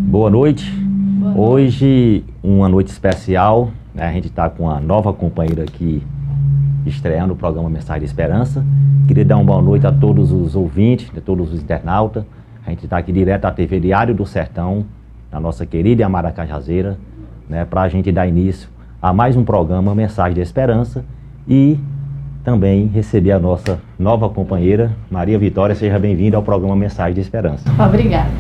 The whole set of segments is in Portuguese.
Boa noite. Hoje, uma noite especial, né? A gente está com uma nova companheira aqui estreando o programa Mensagem de Esperança. Queria dar uma boa noite a todos os ouvintes, a todos os internautas. A gente está aqui direto da TV Diário do Sertão, na nossa querida e amada Cajazeira, né? Para a gente dar início a mais um programa Mensagem de Esperança e também receber a nossa nova companheira, Maria Vitória. Seja bem-vinda ao programa Mensagem de Esperança. Obrigada.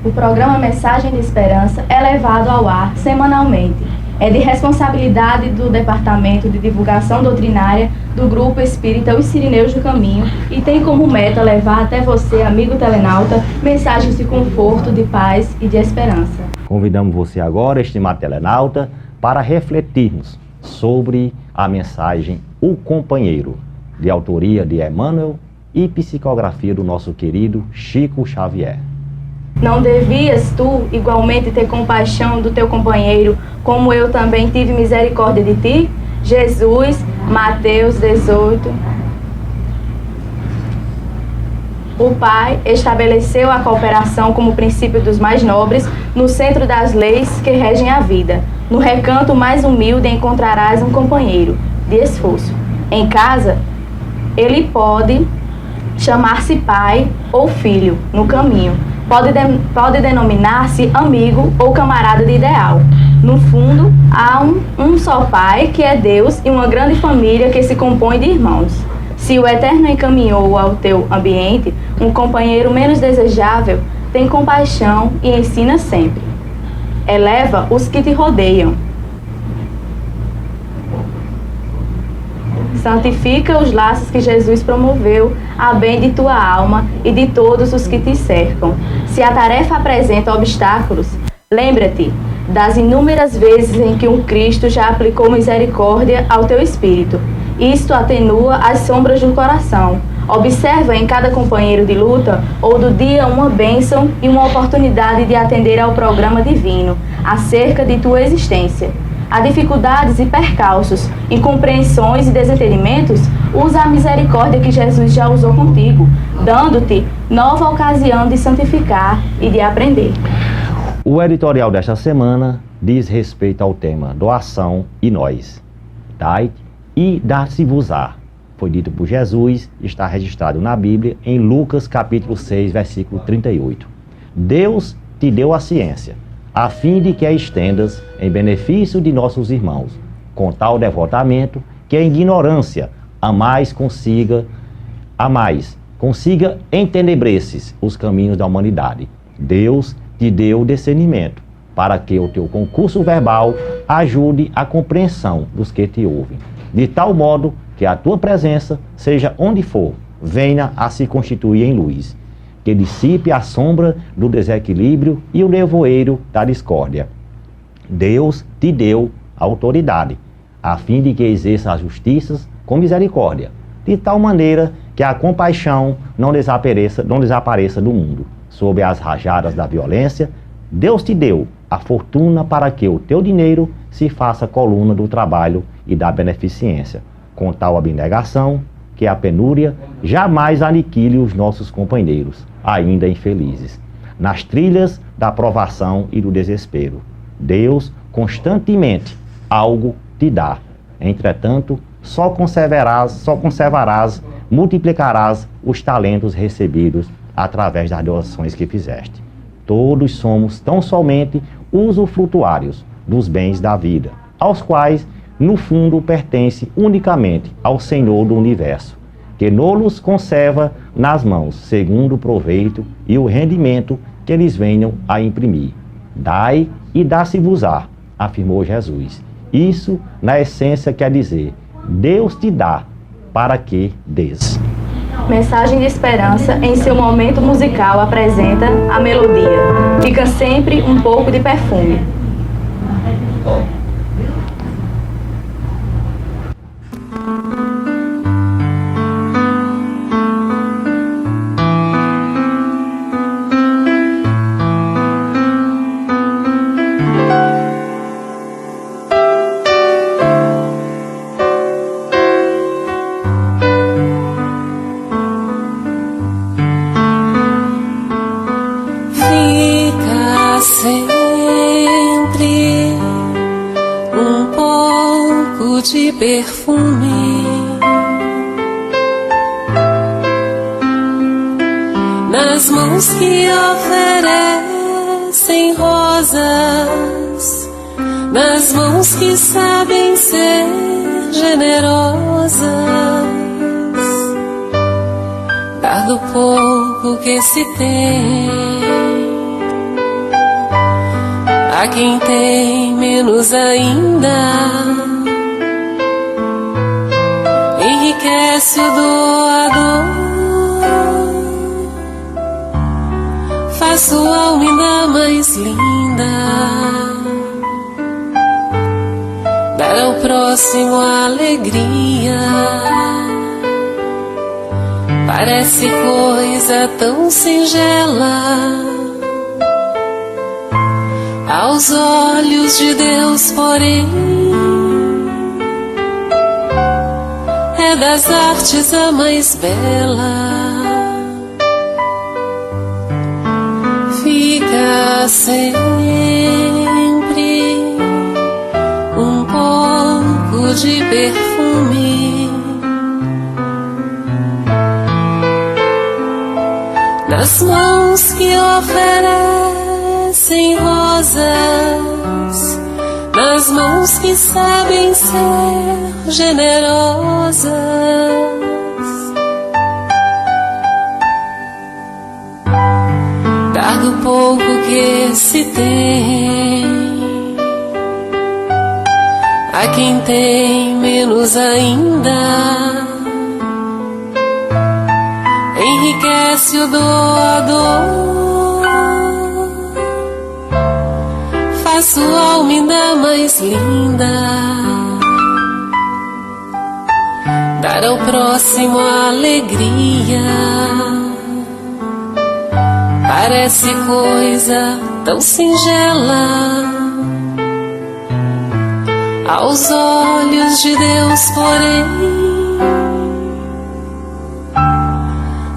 O programa Mensagem de Esperança é levado ao ar semanalmente. É de responsabilidade do Departamento de Divulgação Doutrinária do Grupo Espírita Os Sirineus do Caminho e tem como meta levar até você, amigo telenauta, mensagens de conforto, de paz e de esperança. Convidamos você agora, estimado telenauta, para refletirmos sobre a mensagem O Companheiro, de autoria de Emmanuel e psicografia do nosso querido Chico Xavier. Não devias tu igualmente ter compaixão do teu companheiro, como eu também tive misericórdia de ti? Jesus, Mateus 18. O Pai estabeleceu a cooperação como princípio dos mais nobres, no centro das leis que regem a vida. No recanto mais humilde encontrarás um companheiro de esforço. Em casa, ele pode chamar-se pai ou filho no caminho. Pode denominar-se amigo ou camarada de ideal. No fundo, há um só Pai, que é Deus, e uma grande família que se compõe de irmãos. Se o Eterno encaminhou ao teu ambiente um companheiro menos desejável, tem compaixão e ensina sempre. Eleva os que te rodeiam. Santifica os laços que Jesus promoveu, a bem de tua alma e de todos os que te cercam. Se a tarefa apresenta obstáculos, lembra-te das inúmeras vezes em que um Cristo já aplicou misericórdia ao teu espírito. Isto atenua as sombras do coração. Observa em cada companheiro de luta ou do dia uma bênção e uma oportunidade de atender ao programa divino acerca de tua existência. Há dificuldades e percalços, incompreensões e desentendimentos, usa a misericórdia que Jesus já usou contigo, dando-te nova ocasião de santificar e de aprender. O editorial desta semana diz respeito ao tema doação e nós. Dai e dar-se-vos-á. Foi dito por Jesus, está registrado na Bíblia, em Lucas capítulo 6, versículo 38. Deus te deu a ciência, a fim de que a estendas em benefício de nossos irmãos, com tal devotamento que a ignorância consiga entenebreces os caminhos da humanidade. Deus te deu discernimento, para que o teu concurso verbal ajude a compreensão dos que te ouvem, de tal modo que a tua presença, seja onde for, venha a se constituir em luz, que dissipe a sombra do desequilíbrio e o nevoeiro da discórdia. Deus te deu autoridade, a fim de que exerça as justiças com misericórdia, de tal maneira que a compaixão não desapareça do mundo. Sob as rajadas da violência, Deus te deu a fortuna para que o teu dinheiro se faça coluna do trabalho e da beneficência, com tal abnegação que a penúria jamais aniquile os nossos companheiros, ainda infelizes, nas trilhas da provação e do desespero. Deus constantemente algo te dá. Entretanto, só conservarás, multiplicarás os talentos recebidos através das doações que fizeste. Todos somos tão somente usufrutuários dos bens da vida, aos quais, no fundo, pertence unicamente ao Senhor do Universo, que nos conserva nas mãos, segundo o proveito e o rendimento que eles venham a imprimir. Dai e dá-se-vos-á, afirmou Jesus. Isso, na essência, quer dizer, Deus te dá para que dês. Mensagem de Esperança, em seu momento musical, apresenta a melodia. Fica sempre um pouco de perfume. perfume. Nas mãos que oferecem rosas, nas mãos que sabem ser generosas, dar do pouco que se tem a quem tem menos ainda, enriquece o doador, faz sua alma ainda mais linda, dar ao próximo alegria. Parece coisa tão singela aos olhos de Deus, porém é das artes a mais bela. Fica sempre um pouco de perfume nas mãos que oferecem rosas, nas mãos que sabem ser generosas, dar do pouco que se tem a quem tem menos ainda, enriquece o doador, faz sua alma ainda mais linda, dar ao próximo alegria. Parece coisa tão singela aos olhos de Deus, porém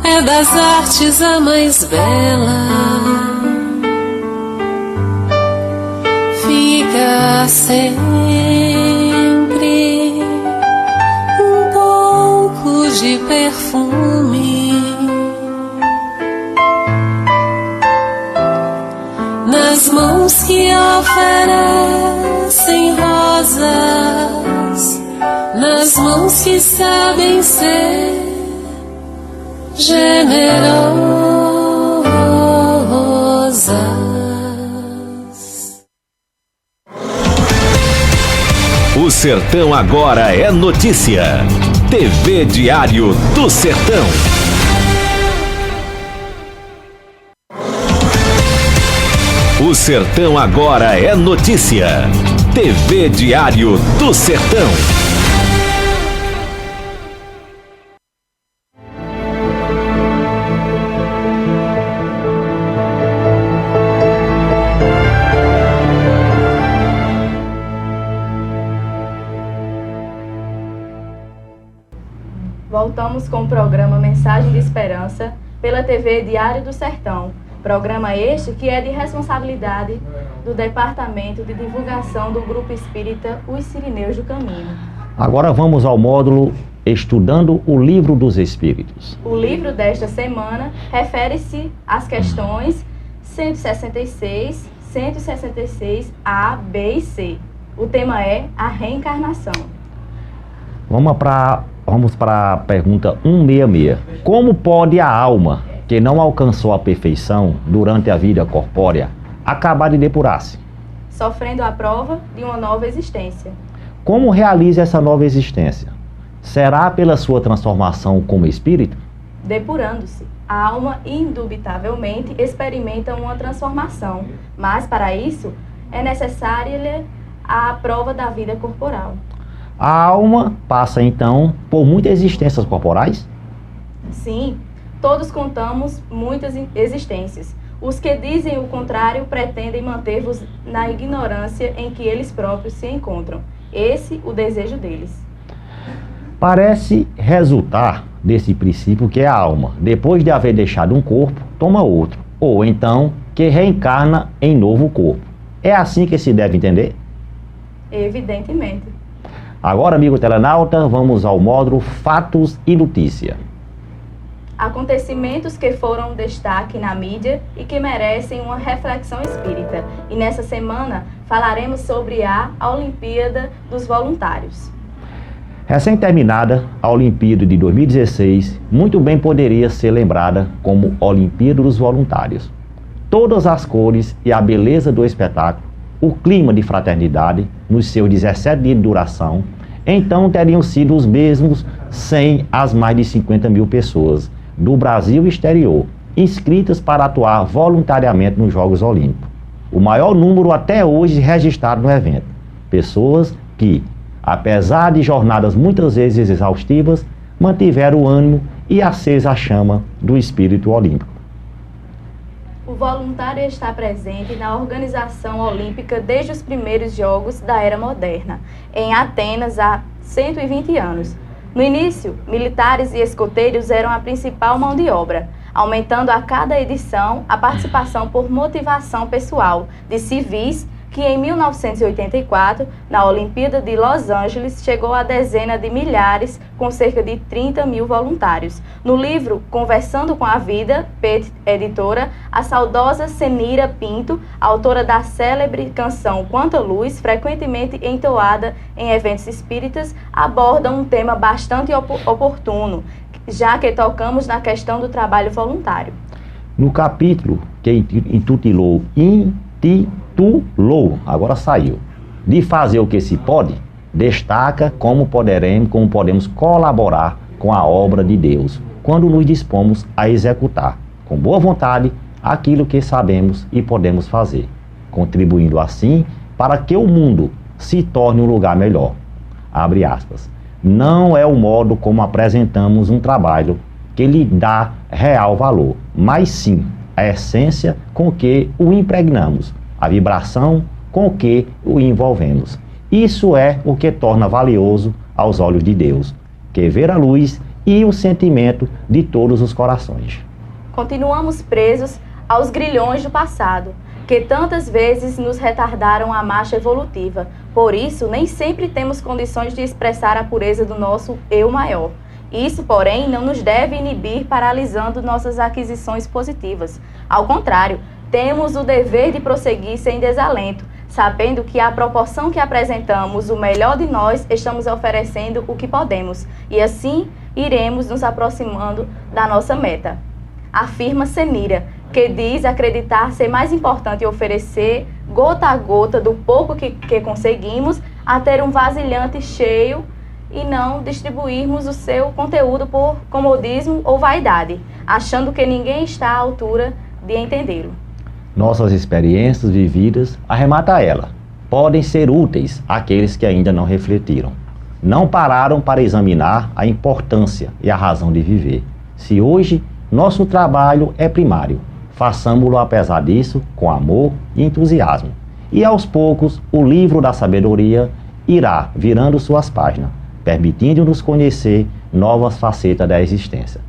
é das artes a mais bela. Fica sempre um pouco de perfume nas mãos que oferecem rosas, nas mãos que sabem ser generosas. O Sertão Agora é notícia. TV Diário do Sertão. O Sertão Agora é notícia. TV Diário do Sertão. Voltamos com o programa Mensagem de Esperança pela TV Diário do Sertão. Programa este que é de responsabilidade do Departamento de Divulgação do Grupo Espírita Os Sirineus do Caminho. Agora vamos ao módulo Estudando o Livro dos Espíritos. O livro desta semana refere-se às questões 166, 166 A, B e C. O tema é a reencarnação. Vamos para a pergunta 166. Como pode a alma que não alcançou a perfeição durante a vida corpórea acabar de depurar-se? Sofrendo a prova de uma nova existência. Como realiza essa nova existência? Será pela sua transformação como espírito? Depurando-se. A alma indubitavelmente experimenta uma transformação, mas para isso é necessária a prova da vida corporal. A alma passa então por muitas existências corporais? Sim. Todos contamos muitas existências. Os que dizem o contrário pretendem manter-vos na ignorância em que eles próprios se encontram. Esse o desejo deles. Parece resultar desse princípio que a alma, depois de haver deixado um corpo, toma outro, ou então que reencarna em novo corpo. É assim que se deve entender? Evidentemente. Agora, amigo telenauta, vamos ao módulo Fatos e Notícia. Acontecimentos que foram destaque na mídia e que merecem uma reflexão espírita. E nessa semana falaremos sobre a Olimpíada dos Voluntários. Recém-terminada, a Olimpíada de 2016 muito bem poderia ser lembrada como Olimpíada dos Voluntários. Todas as cores e a beleza do espetáculo, o clima de fraternidade nos seus 17 dias de duração, então teriam sido os mesmos sem as mais de 50 mil pessoas do Brasil e exterior, inscritas para atuar voluntariamente nos Jogos Olímpicos. O maior número até hoje registrado no evento. Pessoas que, apesar de jornadas muitas vezes exaustivas, mantiveram o ânimo e acesa a chama do espírito olímpico. O voluntário está presente na organização olímpica desde os primeiros Jogos da Era Moderna, em Atenas há 120 anos. No início, militares e escoteiros eram a principal mão de obra, aumentando a cada edição a participação por motivação pessoal de civis que em 1984, na Olimpíada de Los Angeles, chegou a dezena de milhares, com cerca de 30 mil voluntários. No livro Conversando com a Vida, Pet Editora, a saudosa Senira Pinto, autora da célebre canção Quanta Luz, frequentemente entoada em eventos espíritas, aborda um tema bastante oportuno, já que tocamos na questão do trabalho voluntário. No capítulo que intitulou agora saiu, de fazer o que se pode, destaca como podemos colaborar com a obra de Deus, quando nos dispomos a executar, com boa vontade, aquilo que sabemos e podemos fazer, contribuindo assim para que o mundo se torne um lugar melhor. Abre aspas. Não é o modo como apresentamos um trabalho que lhe dá real valor, mas sim a essência com que o impregnamos, a vibração com que o envolvemos. Isso é o que torna valioso aos olhos de Deus, que ver a luz e o sentimento de todos os corações. Continuamos presos aos grilhões do passado, que tantas vezes nos retardaram a marcha evolutiva. Por isso, nem sempre temos condições de expressar a pureza do nosso eu maior. Isso, porém, não nos deve inibir, paralisando nossas aquisições positivas. Ao contrário, temos o dever de prosseguir sem desalento, sabendo que à proporção que apresentamos o melhor de nós, estamos oferecendo o que podemos, e assim iremos nos aproximando da nossa meta. Afirma Senira, que diz acreditar ser mais importante oferecer gota a gota do pouco que conseguimos, a ter um vasilhante cheio e não distribuirmos o seu conteúdo por comodismo ou vaidade, achando que ninguém está à altura de entendê-lo. Nossas experiências vividas, arremata ela, podem ser úteis àqueles que ainda não refletiram. Não pararam para examinar a importância e a razão de viver. Se hoje nosso trabalho é primário, façamo-lo apesar disso com amor e entusiasmo. E aos poucos o livro da sabedoria irá virando suas páginas, permitindo-nos conhecer novas facetas da existência,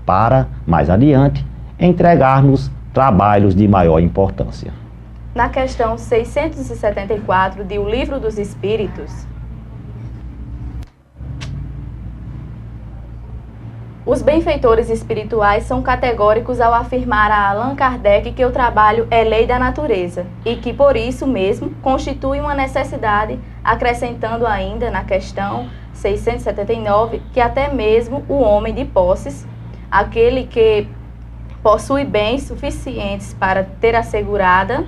para, mais adiante, entregar-nos trabalhos de maior importância. Na questão 674 de O Livro dos Espíritos, os benfeitores espirituais são categóricos ao afirmar a Allan Kardec que o trabalho é lei da natureza e que, por isso mesmo, constitui uma necessidade, acrescentando ainda na questão 679 que até mesmo o homem de posses, aquele que possui bens suficientes para ter assegurada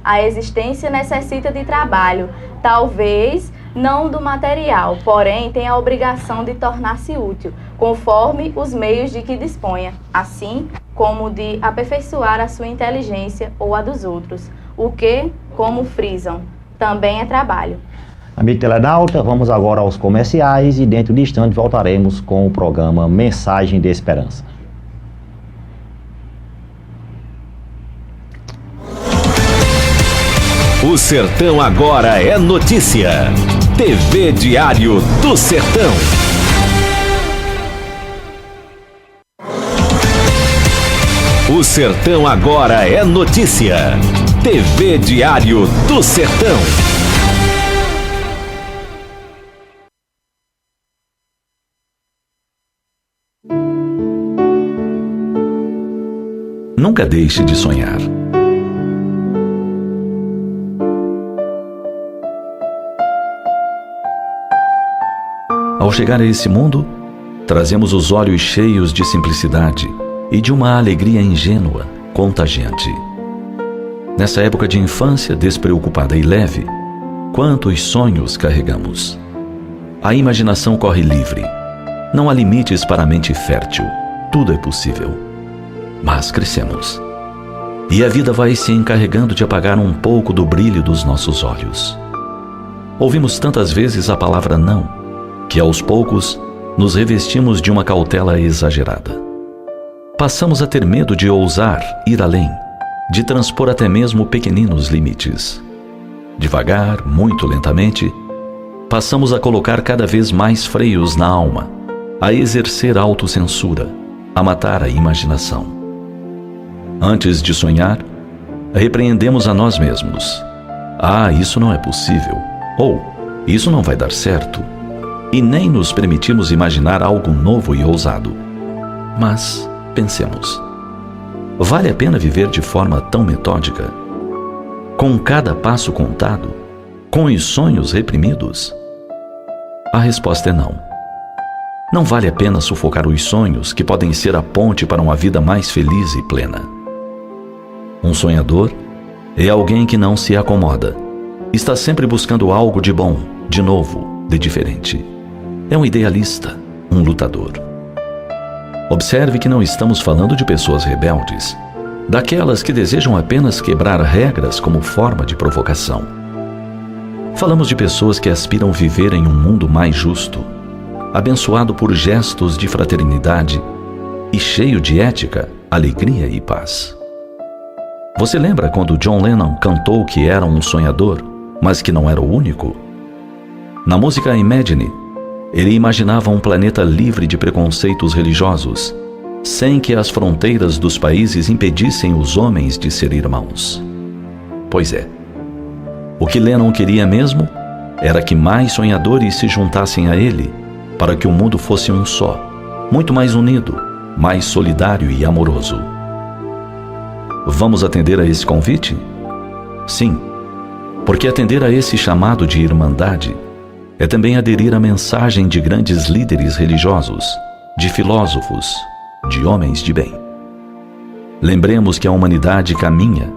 a existência, necessita de trabalho, talvez não do material, porém tem a obrigação de tornar-se útil, conforme os meios de que disponha, assim como de aperfeiçoar a sua inteligência ou a dos outros, o que, como frisam, também é trabalho. Amigo telenauta, vamos agora aos comerciais e dentro de instante voltaremos com o programa Mensagem de Esperança. O Sertão agora é notícia. TV Diário do Sertão. O Sertão agora é notícia. TV Diário do Sertão. Nunca deixe de sonhar. Ao chegar a esse mundo, trazemos os olhos cheios de simplicidade e de uma alegria ingênua, contagiante. Nessa época de infância despreocupada e leve, quantos sonhos carregamos? A imaginação corre livre. Não há limites para a mente fértil. Tudo é possível. Mas crescemos. E a vida vai se encarregando de apagar um pouco do brilho dos nossos olhos. Ouvimos tantas vezes a palavra não, que aos poucos nos revestimos de uma cautela exagerada. Passamos a ter medo de ousar ir além, de transpor até mesmo pequeninos limites. Devagar, muito lentamente, passamos a colocar cada vez mais freios na alma, a exercer autocensura, a matar a imaginação. Antes de sonhar, repreendemos a nós mesmos. Isso não é possível. Ou, isso não vai dar certo. E nem nos permitimos imaginar algo novo e ousado. Mas, pensemos. Vale a pena viver de forma tão metódica? Com cada passo contado? Com os sonhos reprimidos? A resposta é não. Não vale a pena sufocar os sonhos que podem ser a ponte para uma vida mais feliz e plena. Um sonhador é alguém que não se acomoda. Está sempre buscando algo de bom, de novo, de diferente. É um idealista, um lutador. Observe que não estamos falando de pessoas rebeldes, daquelas que desejam apenas quebrar regras como forma de provocação. Falamos de pessoas que aspiram viver em um mundo mais justo, abençoado por gestos de fraternidade e cheio de ética, alegria e paz. Você lembra quando John Lennon cantou que era um sonhador, mas que não era o único? Na música Imagine, ele imaginava um planeta livre de preconceitos religiosos, sem que as fronteiras dos países impedissem os homens de ser irmãos. Pois é, o que Lennon queria mesmo era que mais sonhadores se juntassem a ele, para que o mundo fosse um só, muito mais unido, mais solidário e amoroso. Vamos atender a esse convite? Sim, porque atender a esse chamado de irmandade é também aderir à mensagem de grandes líderes religiosos, de filósofos, de homens de bem. Lembremos que a humanidade caminha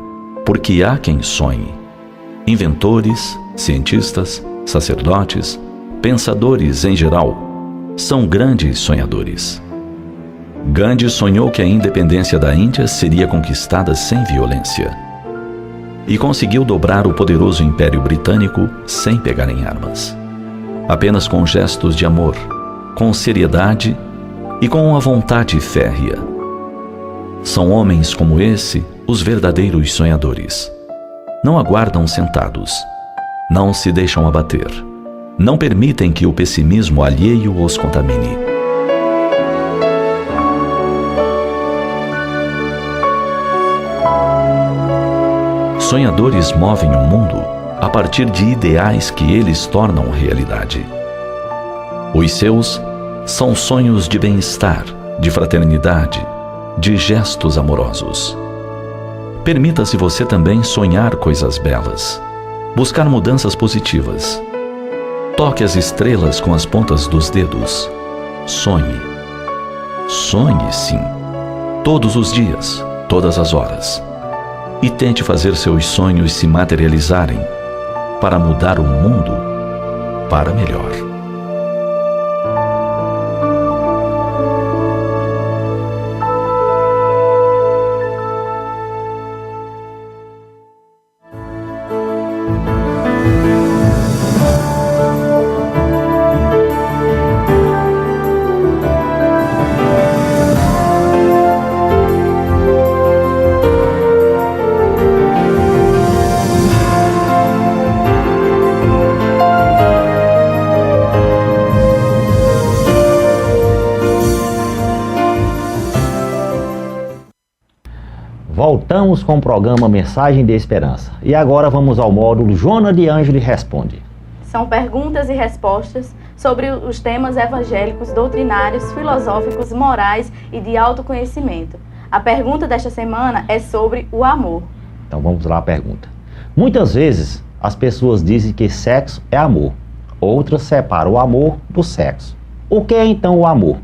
porque há quem sonhe. Inventores, cientistas, sacerdotes, pensadores em geral, são grandes sonhadores. Gandhi sonhou que a independência da Índia seria conquistada sem violência. E conseguiu dobrar o poderoso Império Britânico sem pegar em armas. Apenas com gestos de amor, com seriedade e com uma vontade férrea. São homens como esse os verdadeiros sonhadores. Não aguardam sentados, não se deixam abater, não permitem que o pessimismo alheio os contamine. Sonhadores movem o mundo a partir de ideais que eles tornam realidade. Os seus são sonhos de bem-estar, de fraternidade, de gestos amorosos. Permita-se você também sonhar coisas belas, buscar mudanças positivas. Toque as estrelas com as pontas dos dedos. Sonhe. Sonhe, sim. Todos os dias, todas as horas. E tente fazer seus sonhos se materializarem para mudar o mundo para melhor. Voltamos com o programa Mensagem de Esperança. E agora vamos ao módulo Joana de Ângelo Responde. São perguntas e respostas sobre os temas evangélicos, doutrinários, filosóficos, morais e de autoconhecimento. A pergunta desta semana é sobre o amor. Então vamos lá à pergunta. Muitas vezes as pessoas dizem que sexo é amor. Outras separam o amor do sexo. O que é então o amor?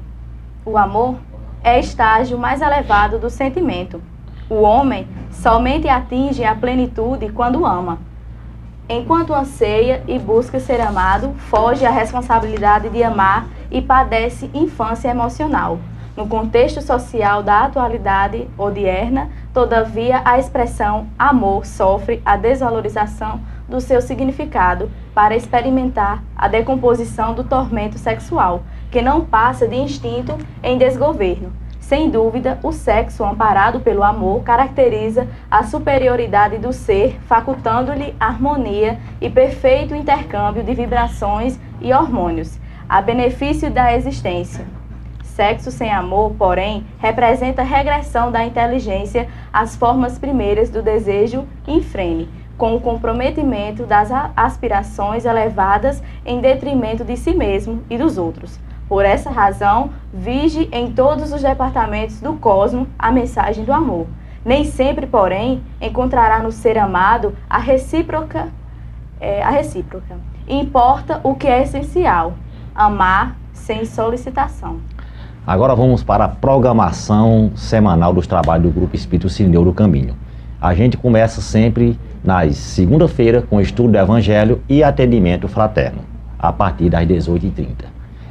O amor é o estágio mais elevado do sentimento. O homem somente atinge a plenitude quando ama. Enquanto anseia e busca ser amado, foge à responsabilidade de amar e padece infância emocional. No contexto social da atualidade odierna, todavia, a expressão amor sofre a desvalorização do seu significado para experimentar a decomposição do tormento sexual, que não passa de instinto em desgoverno. Sem dúvida, o sexo amparado pelo amor caracteriza a superioridade do ser, facultando-lhe harmonia e perfeito intercâmbio de vibrações e hormônios, a benefício da existência. Sexo sem amor, porém, representa regressão da inteligência às formas primeiras do desejo infrene, com o comprometimento das aspirações elevadas em detrimento de si mesmo e dos outros. Por essa razão, vige em todos os departamentos do cosmos a mensagem do amor. Nem sempre, porém, encontrará no ser amado a recíproca. Importa o que é essencial: amar sem solicitação. Agora vamos para a programação semanal dos trabalhos do Grupo Espírito Sirineu do Caminho. A gente começa sempre nas segunda-feira com o estudo do Evangelho e atendimento fraterno, a partir das 18h30.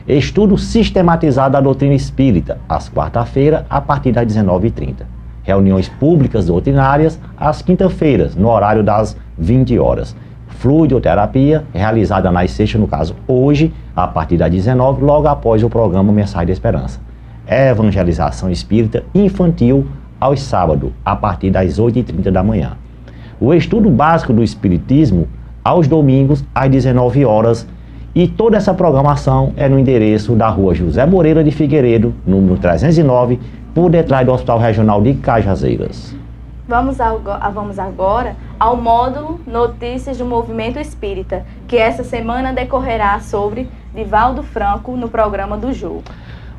Estudo sistematizado da doutrina espírita, às quarta-feiras, a partir das 19h30. Reuniões públicas doutrinárias, às quinta-feiras, no horário das 20 horas. Fluidoterapia, realizada nas sextas, no caso hoje, a partir das 19h, logo após o programa Mensagem da Esperança. Evangelização espírita infantil, aos sábados, a partir das 8h30 da manhã. O estudo básico do Espiritismo, aos domingos, às 19 horas. E toda essa programação é no endereço da rua José Moreira de Figueiredo, número 309, por detrás do Hospital Regional de Cajazeiras. Vamos agora ao módulo Notícias do Movimento Espírita, que essa semana decorrerá sobre Divaldo Franco no programa do Jô.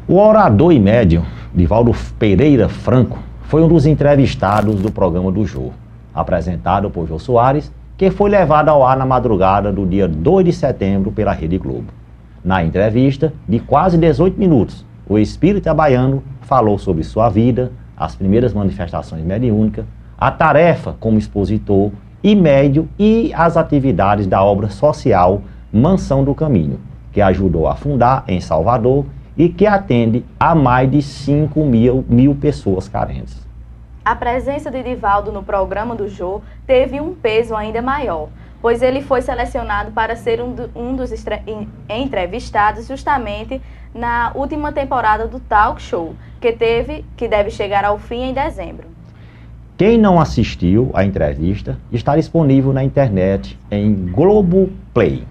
O orador e médium, Divaldo Pereira Franco, foi um dos entrevistados do programa do Jô, apresentado por Jô Soares, que foi levado ao ar na madrugada do dia 2 de setembro pela Rede Globo. Na entrevista, de quase 18 minutos, o espírita baiano falou sobre sua vida, as primeiras manifestações mediúnicas, a tarefa como expositor e médium e as atividades da obra social Mansão do Caminho, que ajudou a fundar em Salvador e que atende a mais de 5 mil pessoas carentes. A presença de Divaldo no programa do Jô teve um peso ainda maior, pois ele foi selecionado para ser um dos entrevistados justamente na última temporada do Talk Show, que deve chegar ao fim em dezembro. Quem não assistiu à entrevista está disponível na internet em Globoplay.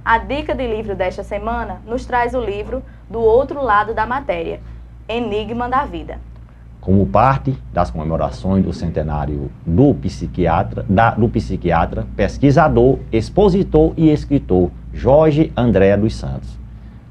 A dica de livro desta semana nos traz o livro Do Outro Lado da Matéria, Enigma da Vida. Como parte das comemorações do centenário do psiquiatra, pesquisador, expositor e escritor Jorge André dos Santos.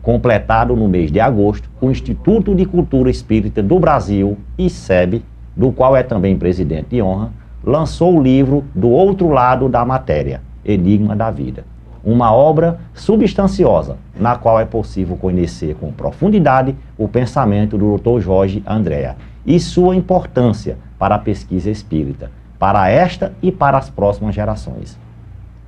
Completado no mês de agosto, o Instituto de Cultura Espírita do Brasil, ICEB, do qual é também presidente de honra, lançou o livro Do Outro Lado da Matéria, Enigma da Vida. Uma obra substanciosa, na qual é possível conhecer com profundidade o pensamento do Dr. Jorge André e sua importância para a pesquisa espírita, para esta e para as próximas gerações.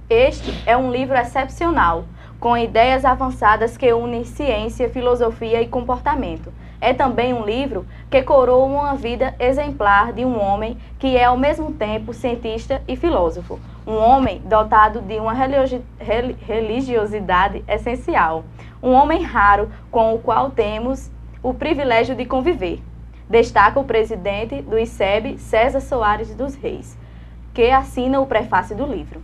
Este é um livro excepcional, com ideias avançadas que unem ciência, filosofia e comportamento. É também um livro que coroa uma vida exemplar de um homem que é ao mesmo tempo cientista e filósofo. Um homem dotado de uma religiosidade essencial. Um homem raro com o qual temos o privilégio de conviver. Destaca o presidente do ICEB, César Soares dos Reis, que assina o prefácio do livro.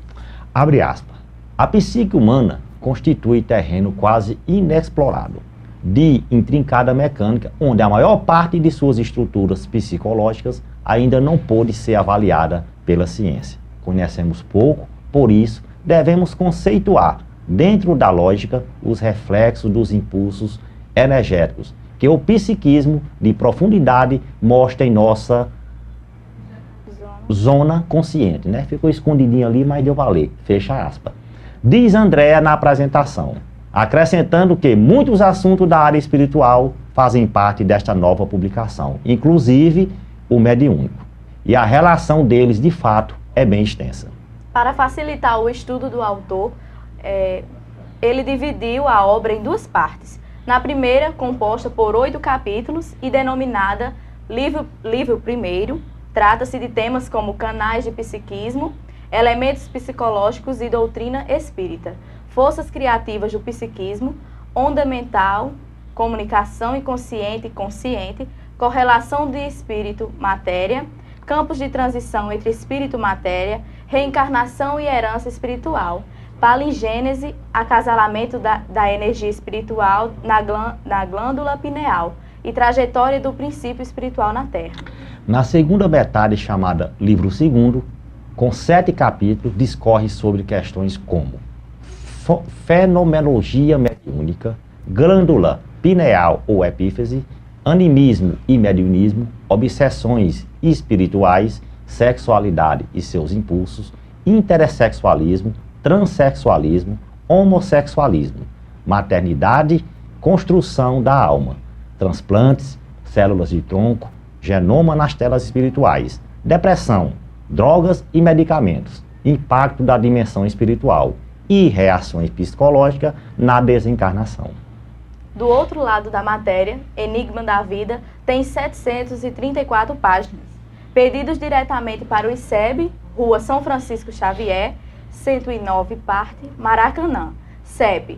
Abre aspas. A psique humana constitui terreno quase inexplorado, de intrincada mecânica, onde a maior parte de suas estruturas psicológicas ainda não pôde ser avaliada pela ciência. Conhecemos pouco, por isso devemos conceituar, dentro da lógica, os reflexos dos impulsos energéticos que o psiquismo de profundidade mostra em nossa zona consciente, né? Ficou escondidinho ali, mas deu valer, fecha aspas. Diz Andréa na apresentação, acrescentando que muitos assuntos da área espiritual fazem parte desta nova publicação, inclusive o mediúnico, e a relação deles, de fato, é bem extensa. Para facilitar o estudo do autor, ele dividiu a obra em duas partes. Na primeira, composta por 8 capítulos e denominada Livro Primeiro, trata-se de temas como canais de psiquismo, elementos psicológicos e doutrina espírita, forças criativas do psiquismo, onda mental, comunicação inconsciente e consciente, correlação de espírito-matéria, campos de transição entre espírito e matéria, reencarnação e herança espiritual, palingênese, acasalamento da energia espiritual na glândula pineal e trajetória do princípio espiritual na Terra. Na segunda metade, chamada Livro Segundo, com 7 capítulos, discorre sobre questões como fenomenologia mediúnica, glândula pineal ou epífise, animismo e mediunismo, obsessões espirituais, sexualidade e seus impulsos, intersexualismo, transexualismo, homossexualismo, maternidade, construção da alma, transplantes, células de tronco, genoma nas telas espirituais, depressão, drogas e medicamentos, impacto da dimensão espiritual e reações psicológicas na desencarnação. Do outro lado da matéria, Enigma da Vida tem 734 páginas, pedidos diretamente para o ICEB, Rua São Francisco Xavier, 109 Parte, Maracanã, CEP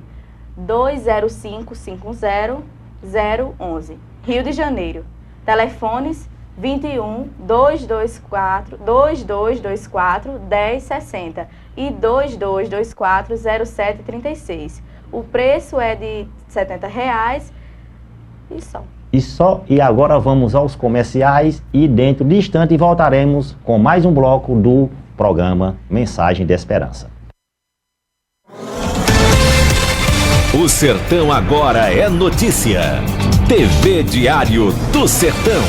20550-011, Rio de Janeiro. Telefones 21 224 1060 e 2224 0736. O preço é de R$ 70 e só. E agora vamos aos comerciais e dentro de instante voltaremos com mais um bloco do programa Mensagem de Esperança. O Sertão Agora é notícia. TV Diário do Sertão.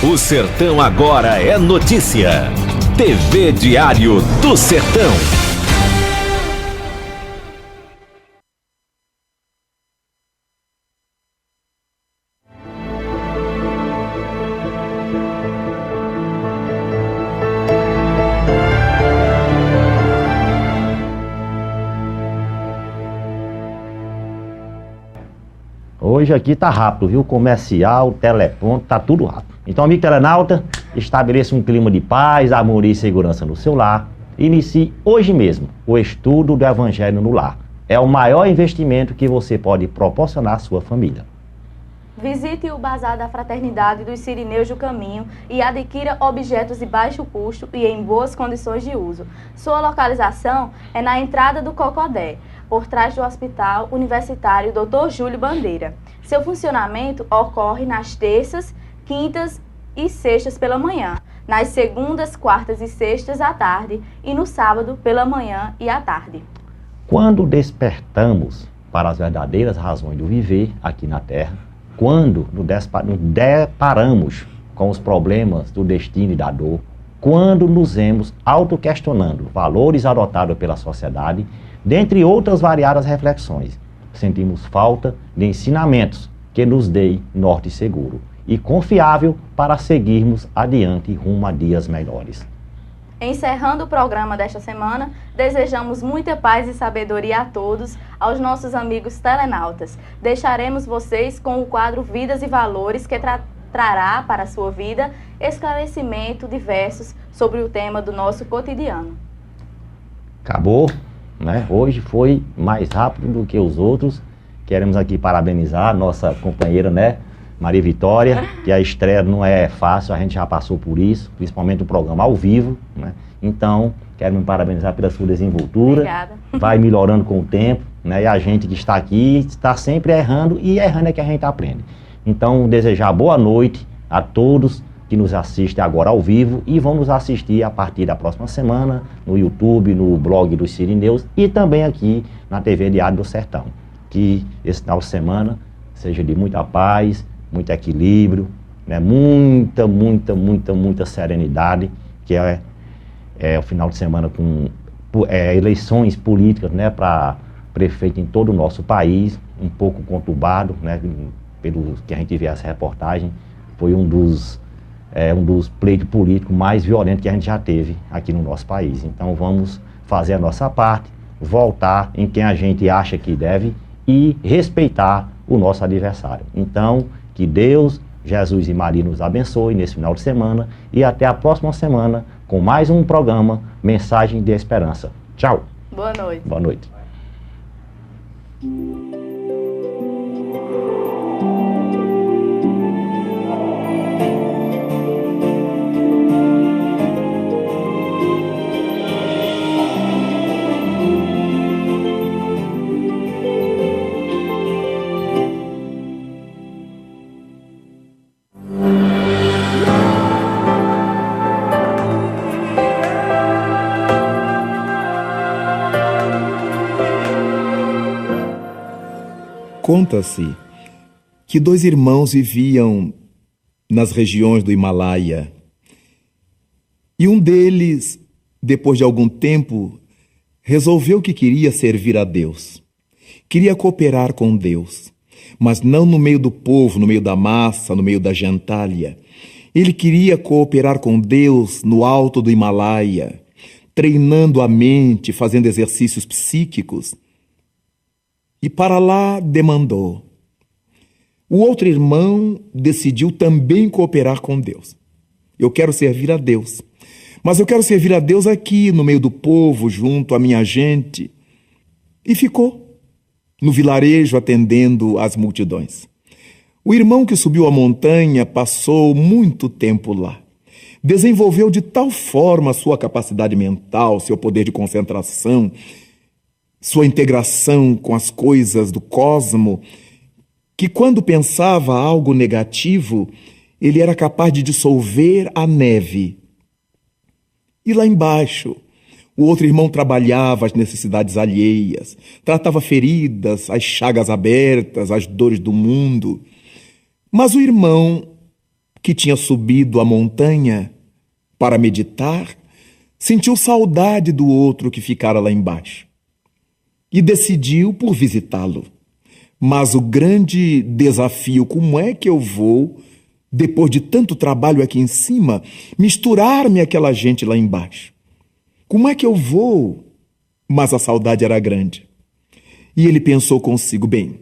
O Sertão Agora é notícia. TV Diário do Sertão. Hoje aqui tá rápido, viu? Comercial, telefone, tá tudo rápido. Então, amigo telenauta, estabeleça um clima de paz, harmonia e segurança no seu lar. Inicie hoje mesmo o estudo do Evangelho no lar. É o maior investimento que você pode proporcionar à sua família. Visite o Bazar da Fraternidade dos Sirineus do Caminho e adquira objetos de baixo custo e em boas condições de uso. Sua localização é na entrada do Cocodé, por trás do Hospital Universitário Dr. Júlio Bandeira. Seu funcionamento ocorre nas terças, quintas e sextas pela manhã, nas segundas, quartas e sextas à tarde e no sábado pela manhã e à tarde. Quando despertamos para as verdadeiras razões do viver aqui na Terra, quando nos deparamos com os problemas do destino e da dor, quando nos vemos autoquestionando valores adotados pela sociedade, dentre outras variadas reflexões, sentimos falta de ensinamentos que nos deem norte seguro e confiável para seguirmos adiante rumo a dias melhores. Encerrando o programa desta semana, desejamos muita paz e sabedoria a todos, aos nossos amigos telenautas. Deixaremos vocês com o quadro Vidas e Valores, que trará para a sua vida esclarecimento diversos sobre o tema do nosso cotidiano. Acabou, né? Hoje foi mais rápido do que os outros. Queremos aqui parabenizar a nossa companheira, né, Maria Vitória, que a estreia não é fácil, a gente já passou por isso, principalmente o programa ao vivo, né? Então, quero me parabenizar pela sua desenvoltura. Obrigada. Vai melhorando com o tempo, né? E a gente que está aqui está sempre errando, e errando é que a gente aprende. Então, desejar boa noite a todos, que nos assistem agora ao vivo e vão nos assistir a partir da próxima semana no YouTube, no blog dos Sirineus e também aqui na TV Diário do Sertão. Que esse final de semana seja de muita paz, muito equilíbrio, né? Muita serenidade, que é o final de semana com eleições políticas, né, para prefeito em todo o nosso país, um pouco conturbado, né, pelo que a gente vê essa reportagem, foi um dos pleitos políticos mais violentos que a gente já teve aqui no nosso país. Então vamos fazer a nossa parte, voltar em quem a gente acha que deve e respeitar o nosso adversário. Então, que Deus, Jesus e Maria nos abençoe nesse final de semana e até a próxima semana com mais um programa Mensagem de Esperança. Tchau. Boa noite. Boa noite. Conta-se que 2 irmãos viviam nas regiões do Himalaia e um deles, depois de algum tempo, resolveu que queria servir a Deus, queria cooperar com Deus, mas não no meio do povo, no meio da massa, no meio da gentalha. Ele queria cooperar com Deus no alto do Himalaia, treinando a mente, fazendo exercícios psíquicos. E para lá demandou. O outro irmão decidiu também cooperar com Deus. Eu quero servir a Deus, mas eu quero servir a Deus aqui, no meio do povo, junto à minha gente. E ficou no vilarejo atendendo às multidões. O irmão que subiu a montanha passou muito tempo lá. Desenvolveu de tal forma sua capacidade mental, seu poder de concentração, sua integração com as coisas do cosmo, que quando pensava algo negativo, ele era capaz de dissolver a neve. E lá embaixo, o outro irmão trabalhava as necessidades alheias, tratava feridas, as chagas abertas, as dores do mundo. Mas o irmão que tinha subido a montanha para meditar, sentiu saudade do outro que ficara lá embaixo e decidiu por visitá-lo. Mas o grande desafio, como é que eu vou, depois de tanto trabalho aqui em cima, misturar-me àquela gente lá embaixo? Como é que eu vou? Mas a saudade era grande. E ele pensou consigo, bem,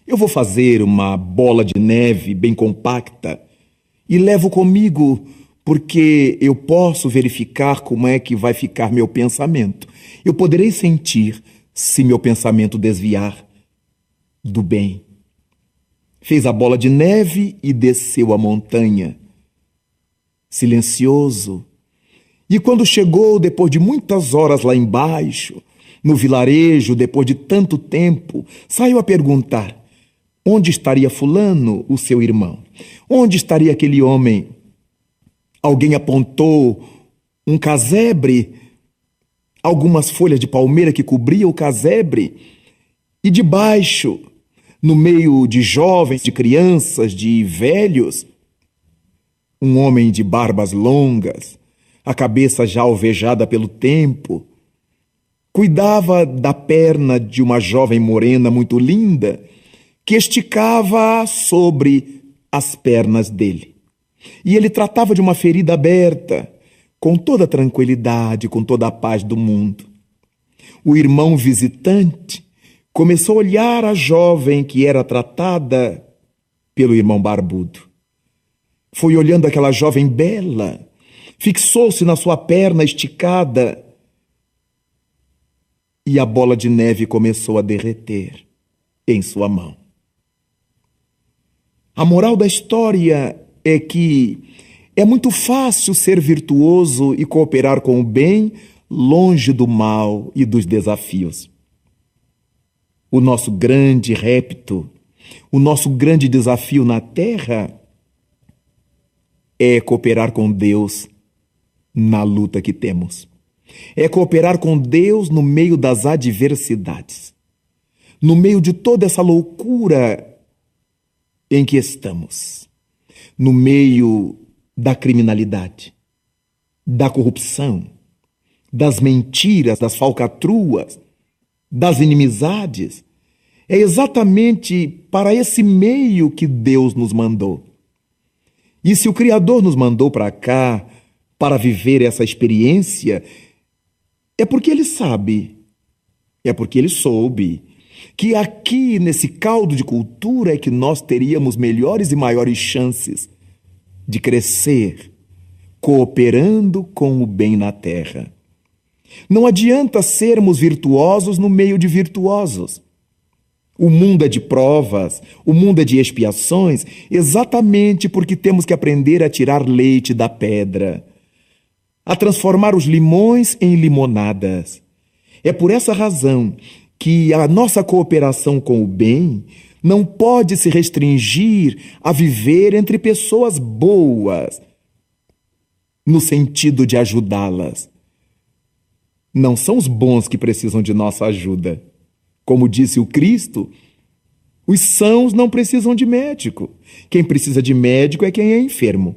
eu vou fazer uma bola de neve bem compacta e levo comigo, porque eu posso verificar como é que vai ficar meu pensamento. Eu poderei sentir se meu pensamento desviar do bem. Fez a bola de neve e desceu a montanha, silencioso. E quando chegou, depois de muitas horas lá embaixo, no vilarejo, depois de tanto tempo, saiu a perguntar: onde estaria fulano, o seu irmão? Onde estaria aquele homem? Alguém apontou um casebre, algumas folhas de palmeira que cobriam o casebre, e debaixo, no meio de jovens, de crianças, de velhos, um homem de barbas longas, a cabeça já alvejada pelo tempo, cuidava da perna de uma jovem morena muito linda, que esticava sobre as pernas dele. E ele tratava de uma ferida aberta, com toda a tranquilidade, com toda a paz do mundo. O irmão visitante começou a olhar a jovem que era tratada pelo irmão barbudo. Foi olhando aquela jovem bela, fixou-se na sua perna esticada e a bola de neve começou a derreter em sua mão. A moral da história é que é muito fácil ser virtuoso e cooperar com o bem, longe do mal e dos desafios. O nosso grande repto, o nosso grande desafio na Terra é cooperar com Deus na luta que temos. É cooperar com Deus no meio das adversidades, no meio de toda essa loucura em que estamos, no meio da criminalidade, da corrupção, das mentiras, das falcatruas, das inimizades. É exatamente para esse meio que Deus nos mandou. E se o Criador nos mandou para cá para viver essa experiência, é porque Ele sabe, é porque Ele soube que aqui nesse caldo de cultura é que nós teríamos melhores e maiores chances de crescer, cooperando com o bem na terra. Não adianta sermos virtuosos no meio de virtuosos. O mundo é de provas, o mundo é de expiações, exatamente porque temos que aprender a tirar leite da pedra, a transformar os limões em limonadas. É por essa razão que a nossa cooperação com o bem não pode se restringir a viver entre pessoas boas, no sentido de ajudá-las. Não são os bons que precisam de nossa ajuda. Como disse o Cristo, os sãos não precisam de médico. Quem precisa de médico é quem é enfermo.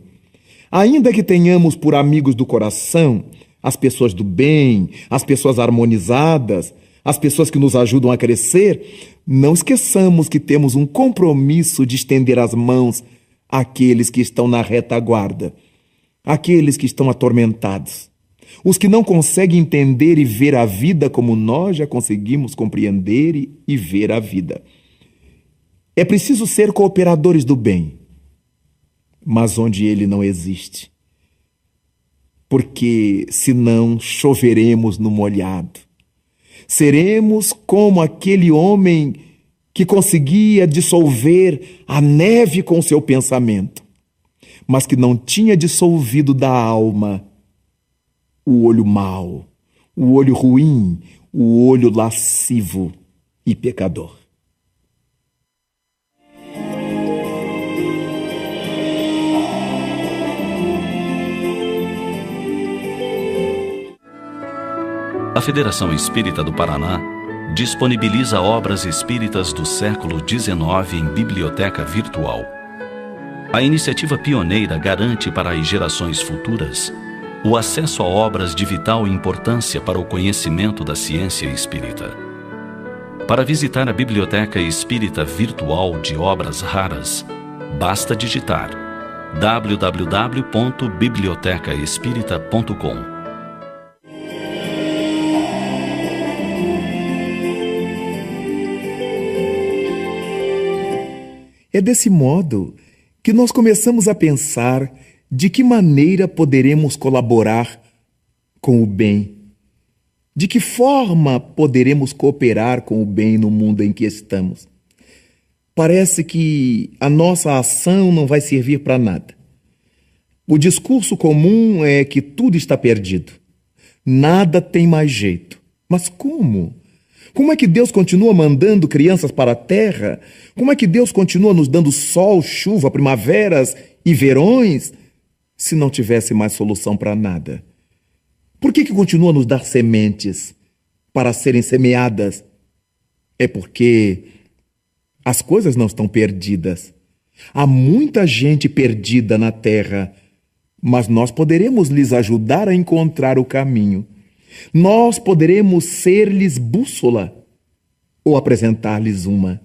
Ainda que tenhamos por amigos do coração as pessoas do bem, as pessoas harmonizadas, as pessoas que nos ajudam a crescer, não esqueçamos que temos um compromisso de estender as mãos àqueles que estão na retaguarda, àqueles que estão atormentados, os que não conseguem entender e ver a vida como nós já conseguimos compreender e ver a vida. É preciso ser cooperadores do bem, mas onde ele não existe, porque senão choveremos no molhado. Seremos como aquele homem que conseguia dissolver a neve com seu pensamento, mas que não tinha dissolvido da alma o olho mau, o olho ruim, o olho lascivo e pecador. A Federação Espírita do Paraná disponibiliza obras espíritas do século XIX em biblioteca virtual. A iniciativa pioneira garante para as gerações futuras o acesso a obras de vital importância para o conhecimento da ciência espírita. Para visitar a Biblioteca Espírita Virtual de Obras Raras, basta digitar www.bibliotecaespírita.com. É desse modo que nós começamos a pensar de que maneira poderemos colaborar com o bem, de que forma poderemos cooperar com o bem no mundo em que estamos. Parece que a nossa ação não vai servir para nada. O discurso comum é que tudo está perdido, nada tem mais jeito. Mas como? Como é que Deus continua mandando crianças para a terra? Como é que Deus continua nos dando sol, chuva, primaveras e verões, se não tivesse mais solução para nada? Por que continua a nos dar sementes para serem semeadas? É porque as coisas não estão perdidas. Há muita gente perdida na terra, mas nós poderemos lhes ajudar a encontrar o caminho. Nós poderemos ser-lhes bússola ou apresentar-lhes uma.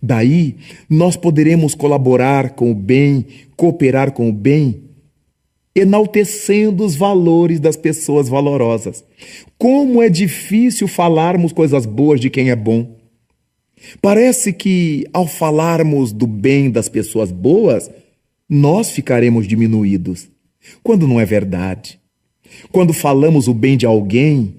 Daí, nós poderemos colaborar com o bem, cooperar com o bem, enaltecendo os valores das pessoas valorosas. Como é difícil falarmos coisas boas de quem é bom. Parece que, ao falarmos do bem das pessoas boas, nós ficaremos diminuídos, quando não é verdade. Quando falamos o bem de alguém,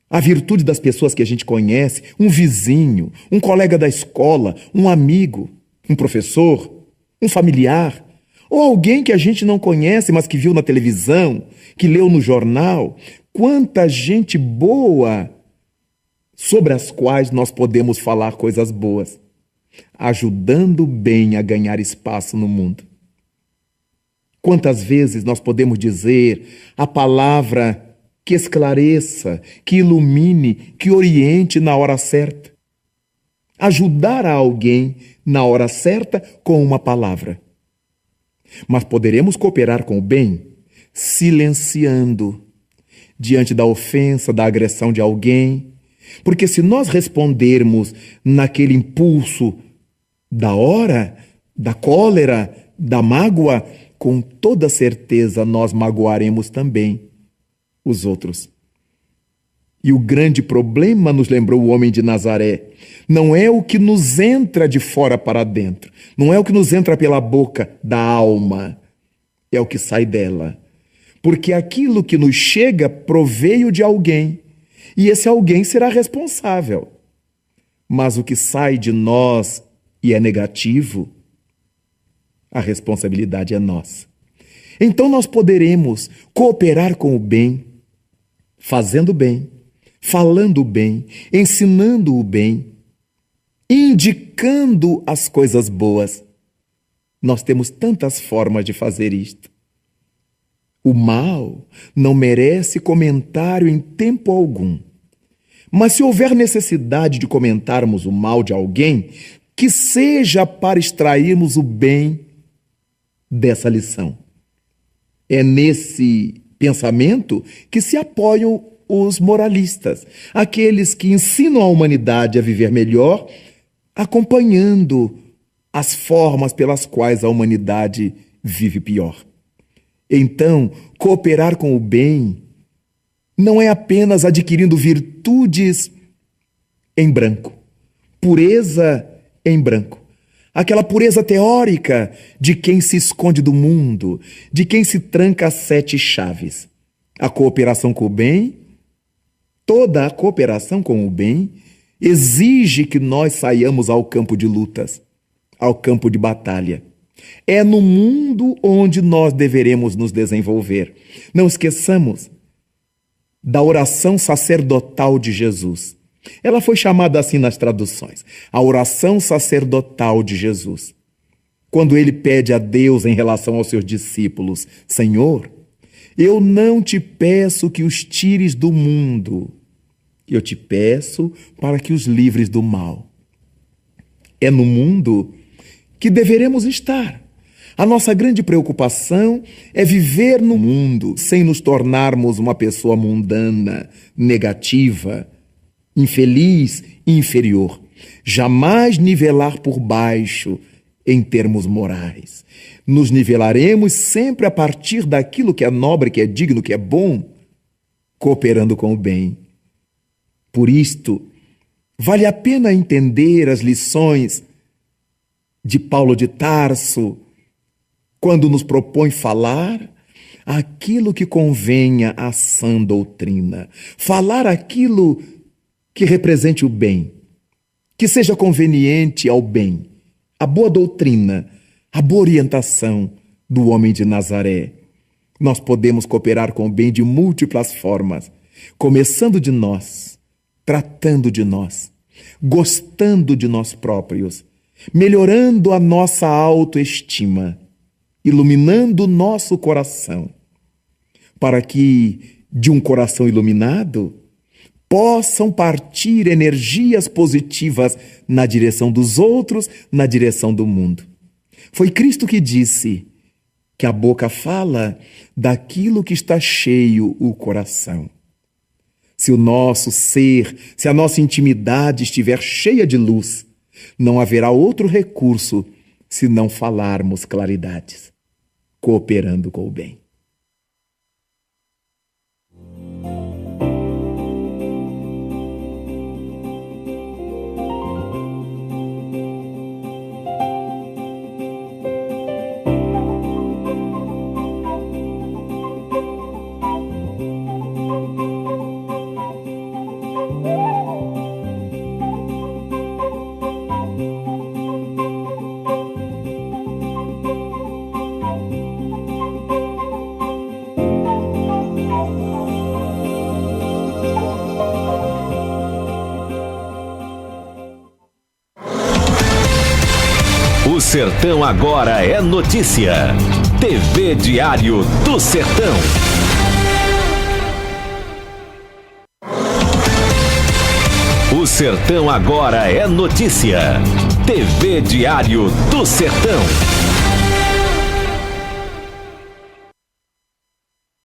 a virtude das pessoas que a gente conhece, um vizinho, um colega da escola, um amigo, um professor, um familiar, ou alguém que a gente não conhece, mas que viu na televisão, que leu no jornal, quanta gente boa sobre as quais nós podemos falar coisas boas, ajudando o bem a ganhar espaço no mundo. Quantas vezes nós podemos dizer a palavra que esclareça, que ilumine, que oriente na hora certa? Ajudar a alguém na hora certa com uma palavra. Mas poderemos cooperar com o bem silenciando diante da ofensa, da agressão de alguém. Porque se nós respondermos naquele impulso da hora, da cólera, da mágoa, com toda certeza nós magoaremos também os outros. E o grande problema, nos lembrou o homem de Nazaré, não é o que nos entra de fora para dentro, não é o que nos entra pela boca da alma, é o que sai dela. Porque aquilo que nos chega proveio de alguém, e esse alguém será responsável. Mas o que sai de nós e é negativo, a responsabilidade é nossa. Então nós poderemos cooperar com o bem, fazendo bem, falando bem, ensinando o bem, indicando as coisas boas. Nós temos tantas formas de fazer isto. O mal não merece comentário em tempo algum. Mas se houver necessidade de comentarmos o mal de alguém, que seja para extrairmos o bem dessa lição. É nesse pensamento que se apoiam os moralistas, aqueles que ensinam a humanidade a viver melhor, acompanhando as formas pelas quais a humanidade vive pior. Então, cooperar com o bem não é apenas adquirindo virtudes em branco, pureza em branco. Aquela pureza teórica de quem se esconde do mundo, de quem se tranca às 7 chaves. A cooperação com o bem, toda a cooperação com o bem, exige que nós saiamos ao campo de lutas, ao campo de batalha. É no mundo onde nós deveremos nos desenvolver. Não esqueçamos da oração sacerdotal de Jesus. Ela foi chamada assim nas traduções, a oração sacerdotal de Jesus. Quando ele pede a Deus em relação aos seus discípulos, Senhor, eu não te peço que os tires do mundo, eu te peço para que os livres do mal. É no mundo que deveremos estar. A nossa grande preocupação é viver no mundo sem nos tornarmos uma pessoa mundana, negativa, infeliz e inferior. Jamais nivelar por baixo em termos morais. Nos nivelaremos sempre a partir daquilo que é nobre, que é digno, que é bom, cooperando com o bem. Por isto, vale a pena entender as lições de Paulo de Tarso, quando nos propõe falar aquilo que convenha à sã doutrina, falar aquilo que represente o bem, que seja conveniente ao bem, a boa doutrina, a boa orientação do homem de Nazaré. Nós podemos cooperar com o bem de múltiplas formas, começando de nós, tratando de nós, gostando de nós próprios, melhorando a nossa autoestima, iluminando o nosso coração, para que, de um coração iluminado, possam partir energias positivas na direção dos outros, na direção do mundo. Foi Cristo que disse que a boca fala daquilo que está cheio o coração. Se o nosso ser, se a nossa intimidade estiver cheia de luz, não haverá outro recurso se não falarmos claridades, cooperando com o bem. O Sertão Agora é notícia. TV Diário do Sertão. O Sertão agora é notícia. TV Diário do Sertão.